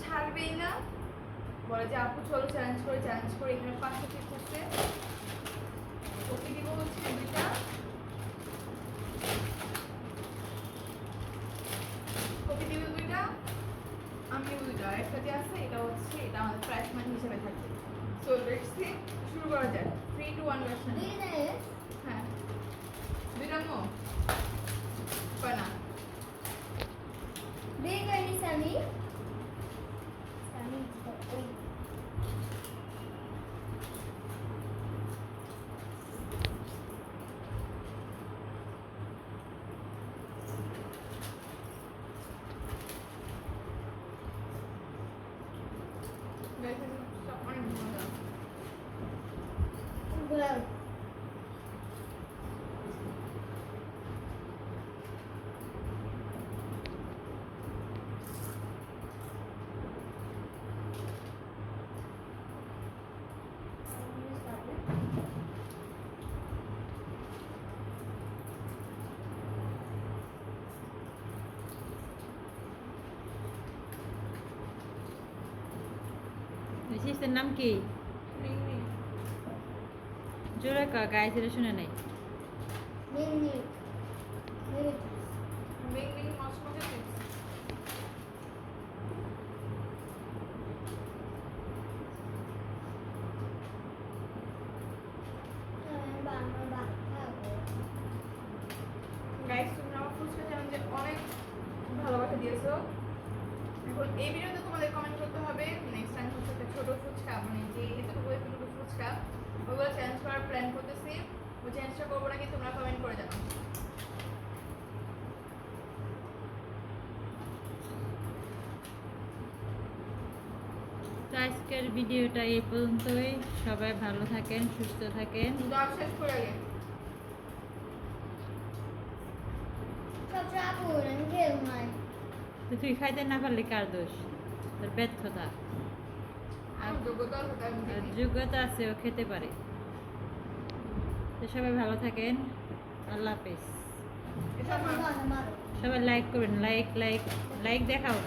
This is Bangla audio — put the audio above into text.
ছাড়বেই না, বলে যে আপু চলো চ্যালেঞ্জ করে এখানে 500 পিস হচ্ছে, ওকে দিব হচ্ছে 2টা, ওকে দিব 2টা, আমি দিব 2টা, আর একটা যে আছে এটা হচ্ছে এটা আমাদের প্রাইস মানি হিসেবে থাকবে। সো লেটস সি, শুরু করা যাক 3 to 1 ভার্সন। হ্যাঁ 2টা মো বানা Sami. গাইস এটা অনেক মজা। Well. সিস্টের নাম কি? রিং রিং জোরে কা গাইস এটা শুনে নাই। Mini. Mini. রিং রিং মচমচে চিপস। গাইস তোমরা আমার ফুচকা চ্যালেঞ্জে অনেক ভালোবাসা দিয়েছো। এখন এই ভিডিওতে তোমাদের কমেন্ট করতে হবে নেক্সট টাইম হচ্ছে একটা ছোট ফুচকা, মানে যে এতটুকু ফুচকা ওগুলো চ্যালেঞ্জ করার প্ল্যান করতেছি। ওই চ্যালেঞ্জটা করবো নাকি তোমরা কমেন্ট করে জানাও। তো আজকের ভিডিওটা এই পর্যন্তই। সবাই ভালো থাকেন, সুস্থ থাকেন। দাও শেষ করে আগে। তো তুই খাইতে না পারলে কার দোষ? তোর ব্যর্থতা। আমার যোগ্যতা আছে তাই আমি আর দিই। যোগ্যতা আছে, ও খেতে পারে। তো সবাই ভালো থাকেন, আল্লাহ হাফেজ। এটা আমার সবাই লাইক করবেন, লাইক লাইক লাইক দেখাও।